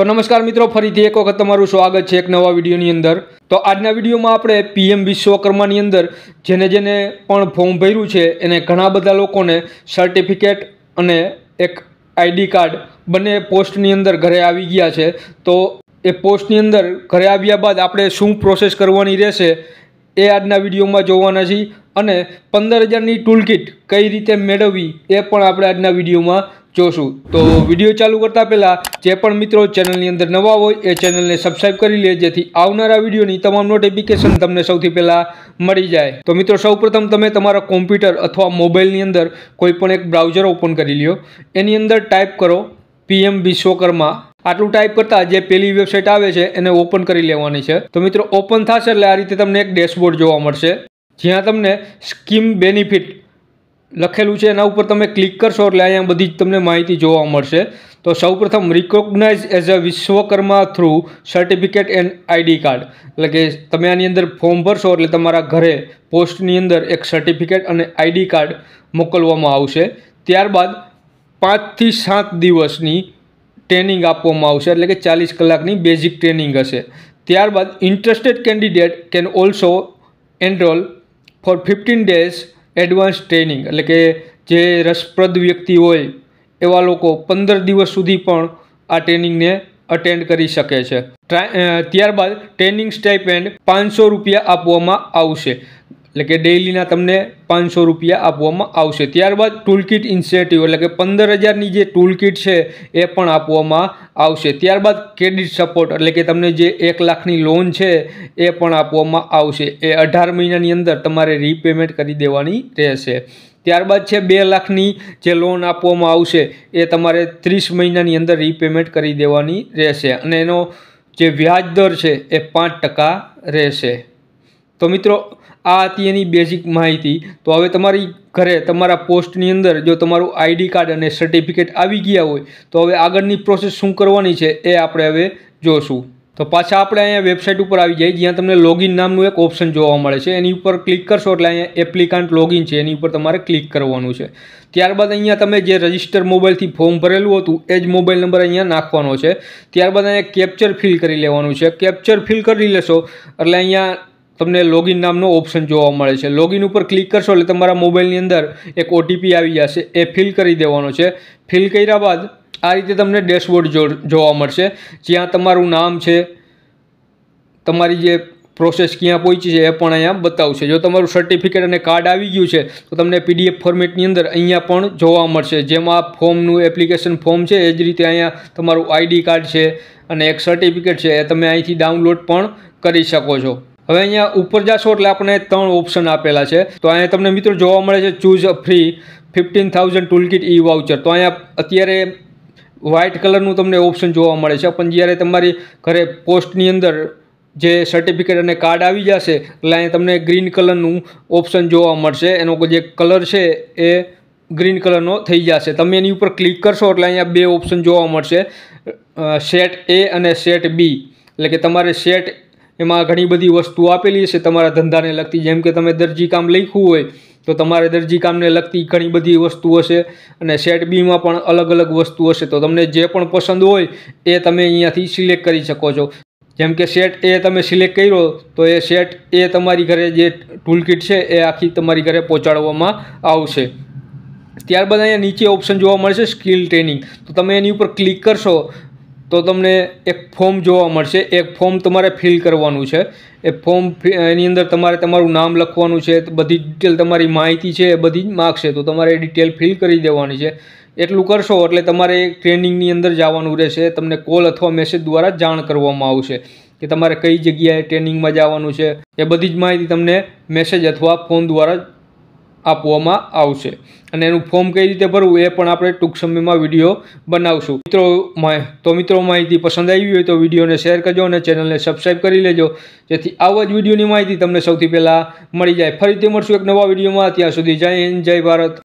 तो नमस्कार मित्रों, फरीथी एक वखत तमारुं स्वागत है एक नवा विडियोनी अंदर। तो आजना विडियोमां आपणे पीएम विश्वकर्मानी अंदर जेने जेने पण फॉर्म भर्युं छे एने घणा बधा लोकोने सर्टिफिकेट अने एक आईडी कार्ड बने पोस्टनी अंदर घरे आवी गया छे। तो ए पोस्टनी अंदर घरे आव्या बाद आपणे शुं प्रोसेस करवानी रहेशे ए आजना विडियोमां जोवाना छीए अने 15,000 नी टूल किट कई रीते मेळववी ए पण आपणे आजना विडियोमां जोशुं। तो विडियो चालू करता पहला जे पण मित्रों चेनलनी अंदर नवा होय ए चेनलने सब्सक्राइब करी ले जेथी आवनारा विडियोनी तमाम नोटिफिकेशन तमने सौथी पहला मळी जाय। तो मित्रों सौप्रथम तमे तमारा कॉम्प्यूटर अथवा मोबाइलनी अंदर कोईपण एक ब्राउजर ओपन करी ल्यो। एनी अंदर टाइप करो पीएम विश्वकर्मा। आटलू टाइप करता जे पहली वेबसाइट आवे छे एने ओपन करी लेवानी छे। तो मित्रों ओपन थशे એટલે આ રીતે તમને એક ડેશબોર્ડ જોવા મળશે જ્યાં તમને સ્કીમ બેનિફિટ લખેલું છે એના ઉપર તમે ક્લિક કરશો એટલે અહીંયા બધી જ તમને માહિતી જોવા મળશે। તો સૌપ્રથમ recognise as a Vishwakarma through certificate and ID card એટલે કે તમે આની અંદર ફોર્મ ભરશો એટલે તમારા ઘરે પોસ્ટની અંદર એક સર્ટિફિકેટ અને આઈડી કાર્ડ મોકલવામાં આવશે। ત્યારબાદ 5 થી 7 દિવસની ट्रेनिंग आपवामां आवशे એટલે કે 40 કલાકની બેઝિક ટ્રેનિંગ હશે। ત્યારબાદ interested candidate can also enrol for 15 days advance training એટલે કે જે રસપ્રદ વ્યક્તિ હોય એવા લોકો 15 દિવસ સુધી પણ આ ટ્રેનિંગને અટેન્ડ કરી શકે છે। ત્યારબાદ ટ્રેનિંગ સ્ટાઇપેન્ડ 500 રૂપિયા આપવામાં આવશે એટલે કે ડેઇલીના તમને 500 રૂપિયા આપવામાં આવશે। ત્યારબાદ ટૂલ કિટ ઇન્સેન્ટિવ એટલે કે 15,000ની જે ટૂલ કિટ છે એ પણ આપવામાં આવશે। ત્યારબાદ ક્રેડિટ સપોર્ટ એટલે કે તમને જે 1 લાખની લોન છે એ પણ આપવામાં આવશે। એ 18 મહિનાની અંદર તમારે રીપેમેન્ટ કરી દેવાની રહેશે। ત્યારબાદ છે 2 લાખની જે લોન આપવામાં આવશે એ તમારે 30 મહિનાની અંદર રીપેમેન્ટ કરી દેવાની રહેશે અને એનો જે વ્યાજ દર છે એ 5% રહેશે। તો મિત્રો आ थी एनी बेजिक माहिती। तो हवे तमारी घरे तमारा पोस्टनी अंदर जो तमारुं आईडी कार्ड अने सर्टिफिकेट आवी गया होय तो हवे आगळनी प्रोसेस शुं करवानी छे ए आपणे हवे जोशुं। तो पाछा आपणे अहींया वेबसाइट उपर आवी जाय ज्यां तमने लॉगिन नामनुं एक ऑप्शन जोवा मळे छे। एनी उपर क्लिक करशो એટલે अहींया एप्लिकंट लॉगिन छे एनी उपर तमारे क्लिक करवानुं छे। ત્યારબાદ अहींया तमे जे रजिस्टर मोबाइलथी फॉर्म भरेલું હતું એ જ મોબાઈલ નંબર अहींया નાખવાનો છે। ત્યારબાદ अहींया कैप्चर फिल करी लेवानुं छे। कैप्चर फिल करी लेशो એટલે अहींया तमने लॉगिन नामनो ऑप्शन जोवा मळे छे। लॉगिन पर क्लिक करशो એટલે તમારા મોબાઈલની અંદર એક ઓટીપી આવી જશે એ ફિલ કરી દેવાનો છે। ફિલ કર્યા બાદ આ રીતે તમને ડેશબોર્ડ જોવા મળશે જ્યાં તમારું નામ છે, તમારી જે પ્રોસેસ ક્યાં પહોંચી છે એ પણ અહીંયા બતાવશે। જો તમારું સર્ટિફિકેટ અને કાર્ડ આવી ગયું છે તો તમને પીડીએફ ફોર્મેટની અંદર અહીંયા પણ જોવા મળશે જેમાં ફોર્મનું એપ્લિકેશન ફોર્મ છે એ જ રીતે અહીંયા તમારું આઈડી કાર્ડ છે અને એક સર્ટિફિકેટ છે એ તમે અહીંથી ડાઉનલોડ પણ કરી શકો છો। હવે અહીંયા ઉપર જાશો એટલે આપણે 3 ઓપ્શન આપેલા છે। તો અહીંયા તમને મિત્રો જોવા મળે છે ચૂઝ અ ફ્રી 15,000 ટૂલકિટ ઈ વાઉચર। તો અહીંયા અત્યારે વ્હાઇટ કલરનું તમને ઓપ્શન જોવા મળે છે પણ જ્યારે તમારી ઘરે પોસ્ટની અંદર જે સર્ટિફિકેટ અને કાર્ડ આવી જશે એટલે અહીંયા તમને ગ્રીન કલરનું ઓપ્શન જોવા મળશે। એનો જે કલર છે એ ગ્રીન કલરનો થઈ જશે। તમે એની ઉપર ક્લિક કરશો એટલે અહીંયા 2 ઓપ્શન જોવા મળશે સેટ એ અને સેટ બી એટલે કે તમારે સેટ એમાં ઘણી બધી વસ્તુઓ આપેલી છે તમારા ધંધાને લગતી જેમ કે તમે દરજી કામ લખ્યું હોય તો તમારે દરજી કામને લગતી ઘણી બધી વસ્તુ હશે અને સેટ બીમાં પણ અલગ અલગ વસ્તુ હશે। તો તમને જે પણ પસંદ હોય એ તમે અહીંયાથી સિલેક્ટ કરી શકો છો। જેમ કે સેટ એ તમે સિલેક્ટ કર્યો તો એ સેટ એ તમારી ઘરે જે ટૂલ કિટ છે એ આખી તમારી ઘરે પહોંચાડવામાં આવશે। ત્યારબાદ અહીંયા નીચે ઓપ્શન જોવા મળશે સ્કિલ ટ્રેનિંગ। તો તમે એની ઉપર ક્લિક કરશો तो तमने एक फॉर्म जोवा मळशे। एक फॉर्म तमारे फिल करवानुं छे। ए फॉर्म एनी अंदर तमारे तमारुं नाम लखवानुं छे, बधी डिटेल तमारी माहिती छे ए बधी ज मागशे तो तमारे डिटेल फिल करी देवानी छे। एटलुं करशो એટલે તમારે ટ્રેનિંગની અંદર જવાનું રહેશે। તમને કોલ અથવા મેસેજ દ્વારા જાણ કરવામાં આવશે કે તમારે કઈ જગ્યાએ ટ્રેનિંગમાં જવાનું છે એ બધી જ માહિતી તમને મેસેજ અથવા ફોન દ્વારા આપવામાં આવશે અને એનું ફોર્મ કઈ રીતે ભરવું એ પણ આપણે ટૂંક સમયમાં વિડીયો બનાવશું। મિત્રો માહિતી પસંદ આવી હોય તો વિડીયોને શેર કરજો અને ચેનલને સબસ્ક્રાઇબ કરી લેજો જેથી આવા જ વિડીયોની માહિતી તમને સૌથી પહેલાં મળી જાય। ફરીથી મળશું એક નવા વિડીયોમાં। ત્યાં સુધી જય હિન્દ, જય ભારત।